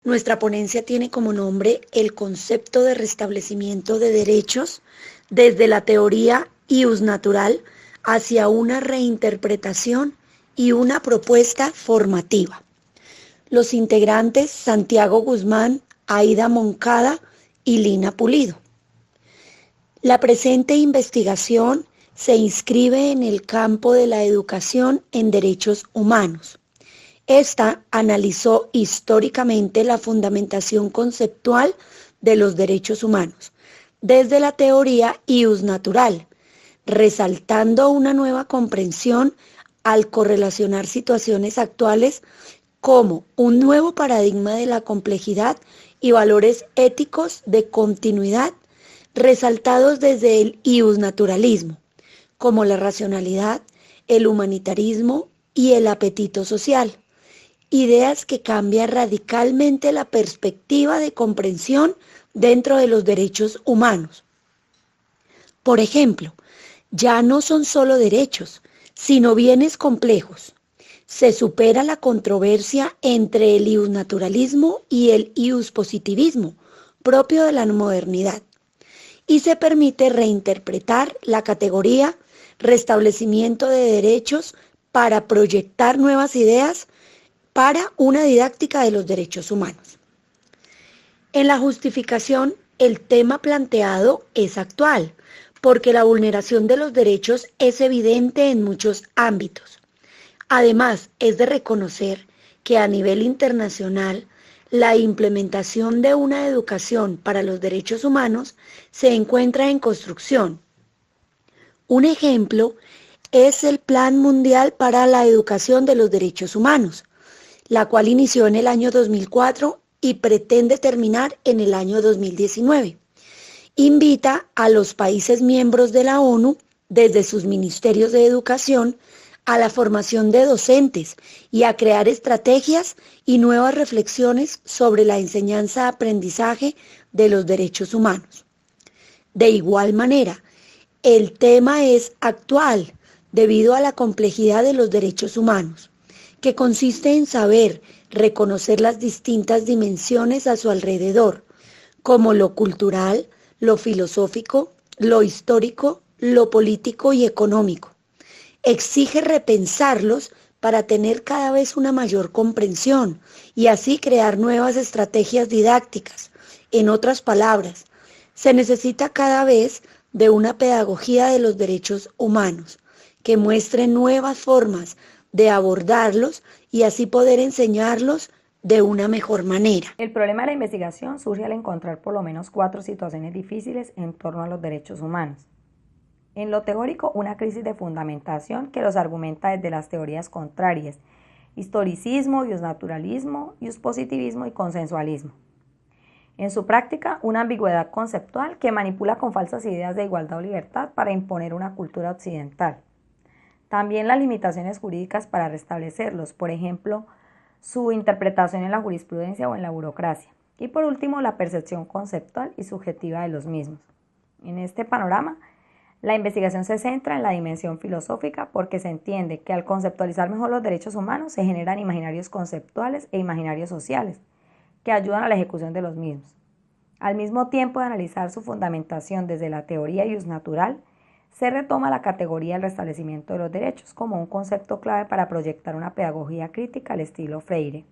Nuestra ponencia tiene como nombre el concepto de restablecimiento de derechos desde la teoría ius natural hacia una reinterpretación y una propuesta formativa. Los integrantes Santiago Guzmán, Aida Moncada y Lina Pulido. La presente investigación se inscribe en el campo de la educación en derechos humanos. Esta analizó históricamente la fundamentación conceptual de los derechos humanos desde la teoría ius natural, resaltando una nueva comprensión al correlacionar situaciones actuales como un nuevo paradigma de la complejidad y valores éticos de continuidad resaltados desde el ius naturalismo, como la racionalidad, el humanitarismo y el apetito social. Ideas que cambian radicalmente la perspectiva de comprensión dentro de los derechos humanos. Por ejemplo, ya no son solo derechos, sino bienes complejos. Se supera la controversia entre el iusnaturalismo y el iuspositivismo, propio de la modernidad, y se permite reinterpretar la categoría restablecimiento de derechos para proyectar nuevas ideas para una didáctica de los derechos humanos. En la justificación, el tema planteado es actual, porque la vulneración de los derechos es evidente en muchos ámbitos. Además, es de reconocer que a nivel internacional, la implementación de una educación para los derechos humanos se encuentra en construcción. Un ejemplo es el Plan Mundial para la Educación de los Derechos Humanos, la cual inició en el año 2004 y pretende terminar en el año 2019. Invita a los países miembros de la ONU, desde sus ministerios de educación, a la formación de docentes y a crear estrategias y nuevas reflexiones sobre la enseñanza-aprendizaje de los derechos humanos. De igual manera, el tema es actual debido a la complejidad de los derechos humanos, que consiste en saber reconocer las distintas dimensiones a su alrededor, como lo cultural, lo filosófico, lo histórico, lo político y económico. Exige repensarlos para tener cada vez una mayor comprensión y así crear nuevas estrategias didácticas. En otras palabras, se necesita cada vez de una pedagogía de los derechos humanos que muestre nuevas formas de abordarlos y así poder enseñarlos de una mejor manera. El problema de la investigación surge al encontrar por lo menos 4 situaciones difíciles en torno a los derechos humanos. En lo teórico, una crisis de fundamentación que los argumenta desde las teorías contrarias: historicismo, iusnaturalismo, iuspositivismo y consensualismo. En su práctica, una ambigüedad conceptual que manipula con falsas ideas de igualdad o libertad para imponer una cultura occidental. También las limitaciones jurídicas para restablecerlos, por ejemplo, su interpretación en la jurisprudencia o en la burocracia. Y por último, la percepción conceptual y subjetiva de los mismos. En este panorama, la investigación se centra en la dimensión filosófica porque se entiende que al conceptualizar mejor los derechos humanos se generan imaginarios conceptuales e imaginarios sociales que ayudan a la ejecución de los mismos. Al mismo tiempo de analizar su fundamentación desde la teoría iusnatural, se retoma la categoría del restablecimiento de los derechos como un concepto clave para proyectar una pedagogía crítica al estilo Freire.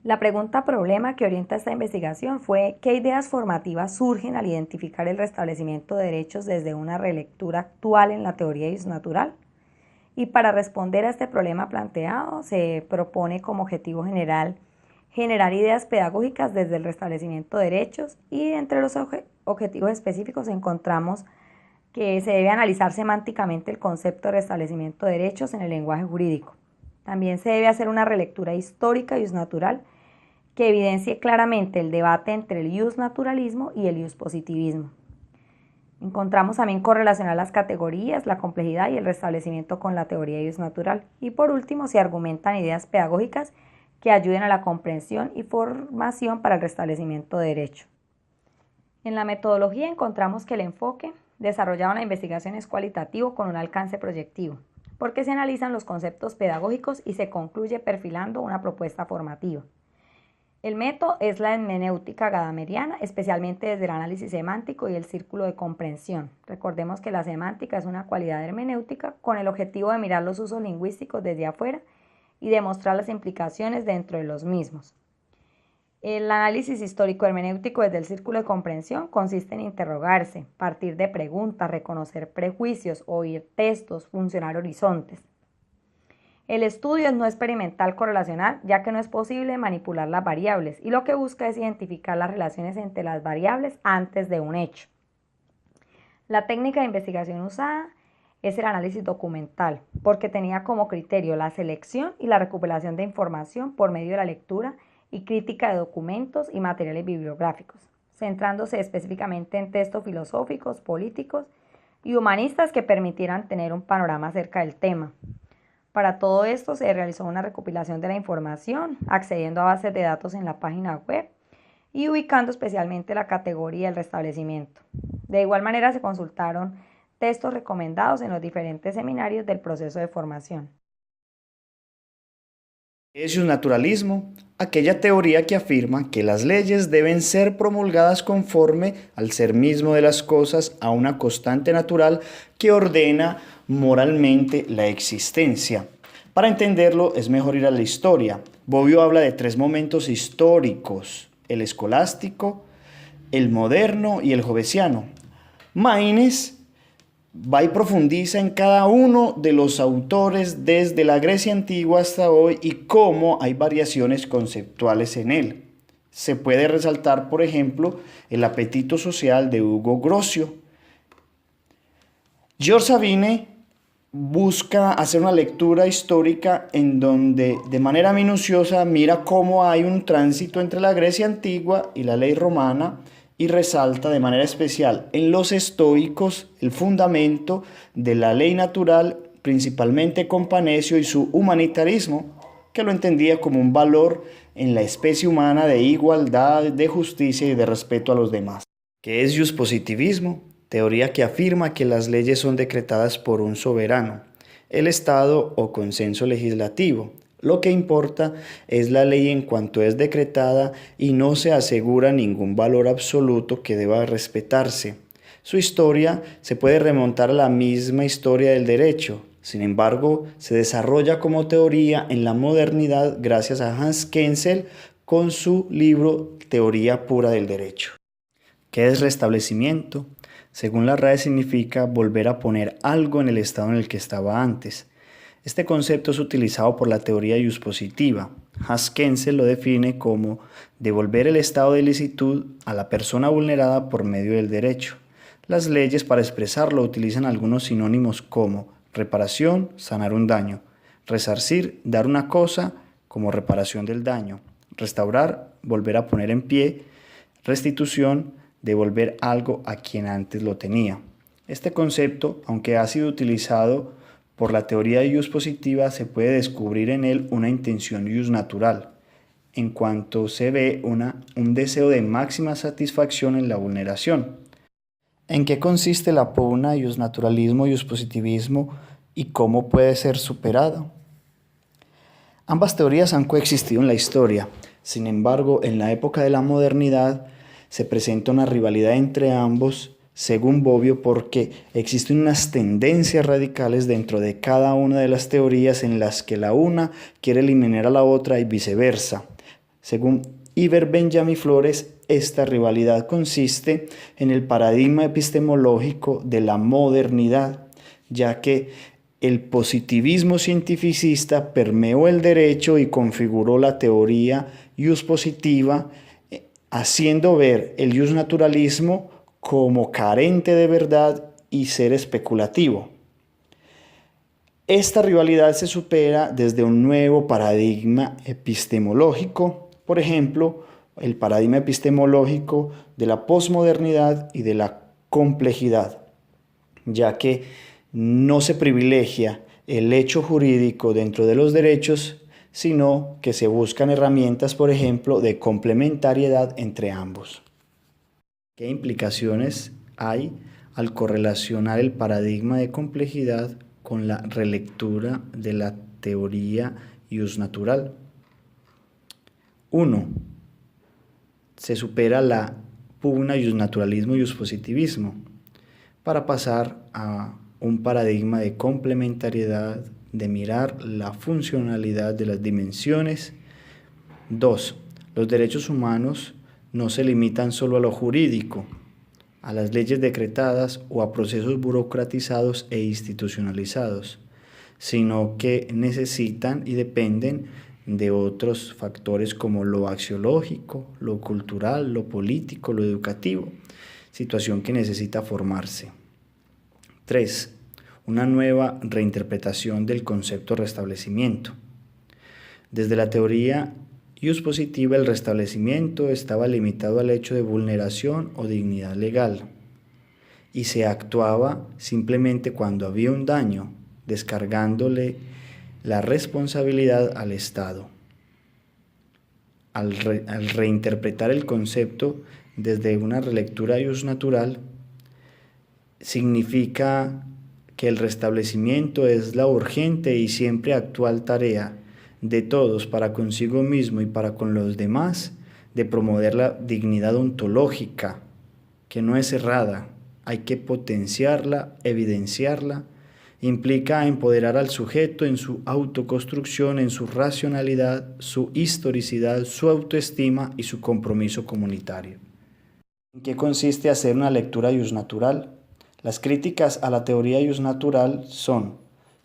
La pregunta problema que orienta esta investigación fue: ¿qué ideas formativas surgen al identificar el restablecimiento de derechos desde una relectura actual en la teoría iusnatural? Y para responder a este problema planteado, se propone como objetivo general generar ideas pedagógicas desde el restablecimiento de derechos, y entre los objetivos específicos encontramos que se debe analizar semánticamente el concepto de restablecimiento de derechos en el lenguaje jurídico. También se debe hacer una relectura histórica iusnatural que evidencie claramente el debate entre el iusnaturalismo y el iuspositivismo. Encontramos también correlacionar las categorías, la complejidad y el restablecimiento con la teoría iusnatural. Y por último, se argumentan ideas pedagógicas que ayuden a la comprensión y formación para el restablecimiento de derecho. En la metodología encontramos que el enfoque desarrollado en la investigación es cualitativo con un alcance proyectivo, porque se analizan los conceptos pedagógicos y se concluye perfilando una propuesta formativa. El método es la hermenéutica gadameriana, especialmente desde el análisis semántico y el círculo de comprensión. Recordemos que la semántica es una cualidad hermenéutica con el objetivo de mirar los usos lingüísticos desde afuera y demostrar las implicaciones dentro de los mismos. El análisis histórico hermenéutico desde el círculo de comprensión consiste en interrogarse, partir de preguntas, reconocer prejuicios, oír textos, funcionar horizontes. El estudio es no experimental correlacional, ya que no es posible manipular las variables y lo que busca es identificar las relaciones entre las variables antes de un hecho. La técnica de investigación usada es el análisis documental, porque tenía como criterio la selección y la recopilación de información por medio de la lectura y crítica de documentos y materiales bibliográficos, centrándose específicamente en textos filosóficos, políticos y humanistas que permitieran tener un panorama acerca del tema. Para todo esto se realizó una recopilación de la información, accediendo a bases de datos en la página web y ubicando especialmente la categoría del restablecimiento. De igual manera se consultaron textos recomendados en los diferentes seminarios del proceso de formación. Es un naturalismo, aquella teoría que afirma que las leyes deben ser promulgadas conforme al ser mismo de las cosas a una constante natural que ordena moralmente la existencia. Para entenderlo es mejor ir a la historia. Bobbio habla de 3 momentos históricos: el escolástico, el moderno y el jovesiano. Maines va y profundiza en cada uno de los autores desde la Grecia antigua hasta hoy y cómo hay variaciones conceptuales en él. Se puede resaltar, por ejemplo, el apetito social de Hugo Grocio. George Sabine busca hacer una lectura histórica en donde de manera minuciosa mira cómo hay un tránsito entre la Grecia antigua y la ley romana y resalta de manera especial en los estoicos el fundamento de la ley natural, principalmente con Panecio y su humanitarismo, que lo entendía como un valor en la especie humana de igualdad, de justicia y de respeto a los demás. ¿Qué es positivismo? Teoría que afirma que las leyes son decretadas por un soberano, el Estado o consenso legislativo. Lo que importa es la ley en cuanto es decretada y no se asegura ningún valor absoluto que deba respetarse. Su historia se puede remontar a la misma historia del derecho. Sin embargo, se desarrolla como teoría en la modernidad gracias a Hans Kelsen con su libro Teoría pura del derecho. ¿Qué es restablecimiento? Según la RAE significa volver a poner algo en el estado en el que estaba antes. Este concepto es utilizado por la teoría iuspositiva. Hans Kelsen lo define como devolver el estado de licitud a la persona vulnerada por medio del derecho. Las leyes para expresarlo utilizan algunos sinónimos como reparación, sanar un daño; resarcir, dar una cosa como reparación del daño; restaurar, volver a poner en pie; restitución, devolver algo a quien antes lo tenía. Este concepto, aunque ha sido utilizado por la teoría iuspositiva, se puede descubrir en él una intención iusnatural, en cuanto se ve un deseo de máxima satisfacción en la vulneración. ¿En qué consiste la pugna iusnaturalismo y iuspositivismo y cómo puede ser superado? Ambas teorías han coexistido en la historia. Sin embargo, en la época de la modernidad se presenta una rivalidad entre ambos, según Bobbio, porque existen unas tendencias radicales dentro de cada una de las teorías en las que la una quiere eliminar a la otra y viceversa. Según Iber Benjamin Flores, esta rivalidad consiste en el paradigma epistemológico de la modernidad, ya que el positivismo cientificista permeó el derecho y configuró la teoría iuspositiva, haciendo ver el iusnaturalismo como carente de verdad y ser especulativo. Esta rivalidad se supera desde un nuevo paradigma epistemológico, por ejemplo, el paradigma epistemológico de la posmodernidad y de la complejidad, ya que no se privilegia el hecho jurídico dentro de los derechos, sino que se buscan herramientas, por ejemplo, de complementariedad entre ambos. ¿Qué implicaciones hay al correlacionar el paradigma de complejidad con la relectura de la teoría iusnatural? 1. se supera la pugna iusnaturalismo y iuspositivismo para pasar a un paradigma de complementariedad, de mirar la funcionalidad de las dimensiones. 2. Los derechos humanos no se limitan solo a lo jurídico, a las leyes decretadas o a procesos burocratizados e institucionalizados, sino que necesitan y dependen de otros factores como lo axiológico, lo cultural, lo político, lo educativo, situación que necesita formarse. 3. Una nueva reinterpretación del concepto restablecimiento. Desde la teoría iuspositiva, el restablecimiento estaba limitado al hecho de vulneración o dignidad legal y se actuaba simplemente cuando había un daño, descargándole la responsabilidad al Estado. Al reinterpretar el concepto desde una relectura iusnatural, significa que el restablecimiento es la urgente y siempre actual tarea de todos para consigo mismo y para con los demás, de promover la dignidad ontológica, que no es errada, hay que potenciarla, evidenciarla, implica empoderar al sujeto en su autoconstrucción, en su racionalidad, su historicidad, su autoestima y su compromiso comunitario. ¿En qué consiste hacer una lectura iusnatural? Las críticas a la teoría iusnatural son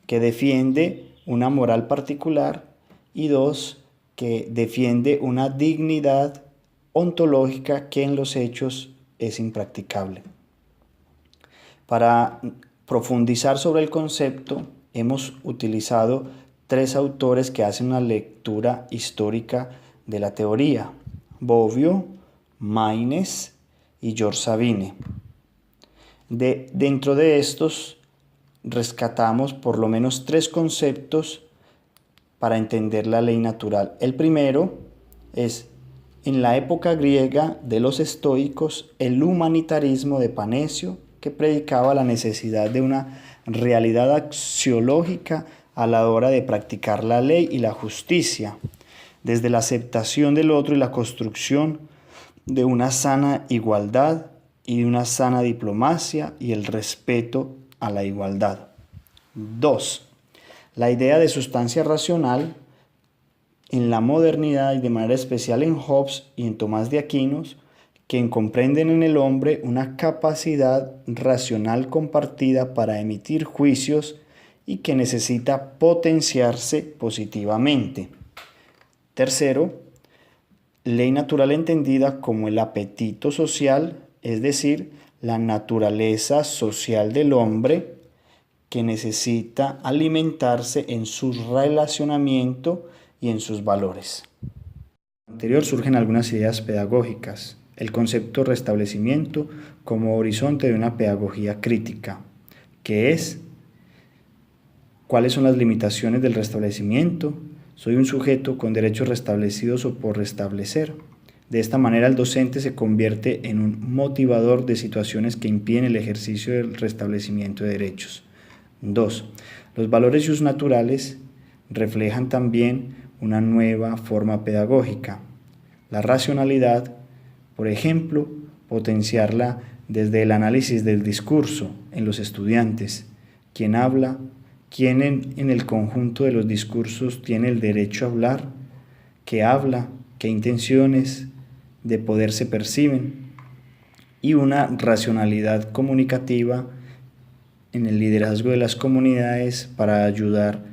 que defiende una moral particular y 2, que defiende una dignidad ontológica que en los hechos es impracticable. Para profundizar sobre el concepto, hemos utilizado 3 autores que hacen una lectura histórica de la teoría: Bobbio, Maynes y George Sabine. Dentro de estos rescatamos por lo menos 3 conceptos para entender la ley natural. El primero es, en la época griega de los estoicos, el humanitarismo de Panecio, que predicaba la necesidad de una realidad axiológica a la hora de practicar la ley y la justicia, desde la aceptación del otro y la construcción de una sana igualdad y de una sana diplomacia y el respeto a la igualdad. 2. La idea de sustancia racional en la modernidad y de manera especial en Hobbes y en Tomás de Aquino, que comprenden en el hombre una capacidad racional compartida para emitir juicios y que necesita potenciarse positivamente. Tercero, ley natural entendida como el apetito social, es decir, la naturaleza social del hombre que necesita alimentarse en su relacionamiento y en sus valores. Anterior surgen algunas ideas pedagógicas. El concepto restablecimiento como horizonte de una pedagogía crítica, que es: ¿cuáles son las limitaciones del restablecimiento? Soy un sujeto con derechos restablecidos o por restablecer. De esta manera el docente se convierte en un motivador de situaciones que impiden el ejercicio del restablecimiento de derechos. 2. Los valores iusnaturales reflejan también una nueva forma pedagógica. La racionalidad, por ejemplo, potenciarla desde el análisis del discurso en los estudiantes. ¿Quién habla? ¿Quién en el conjunto de los discursos tiene el derecho a hablar? ¿Qué habla? ¿Qué intenciones de poder se perciben? Y una racionalidad comunicativa en el liderazgo de las comunidades para ayudar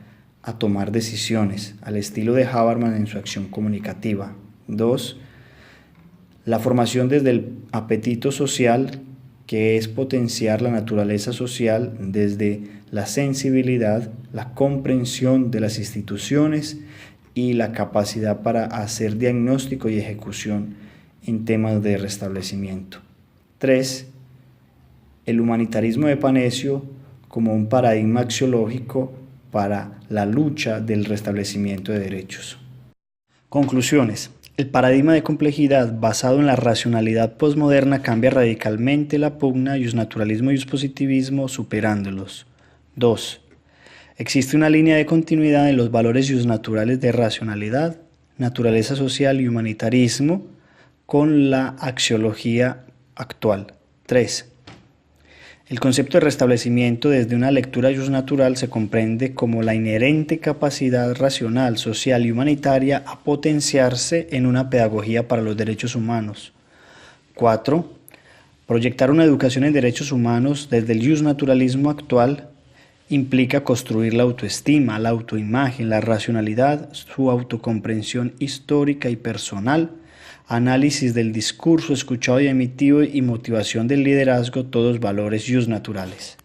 a tomar decisiones, al estilo de Habermas en su acción comunicativa. 2. La formación desde el apetito social, que es potenciar la naturaleza social desde la sensibilidad, la comprensión de las instituciones y la capacidad para hacer diagnóstico y ejecución en temas de restablecimiento. 3. El humanitarismo de Panecio como un paradigma axiológico para la lucha del restablecimiento de derechos. Conclusiones. El paradigma de complejidad basado en la racionalidad posmoderna cambia radicalmente la pugna iusnaturalismo y iuspositivismo, superándolos. 2. Existe una línea de continuidad en los valores iusnaturales de racionalidad, naturaleza social y humanitarismo, con la axiología actual. 3. El concepto de restablecimiento desde una lectura justnatural se comprende como la inherente capacidad racional, social y humanitaria a potenciarse en una pedagogía para los derechos humanos. 4. Proyectar una educación en derechos humanos desde el justnaturalismo actual implica construir la autoestima, la autoimagen, la racionalidad, su autocomprensión histórica y personal, análisis del discurso escuchado y emitido y motivación del liderazgo, todos valores justnaturales.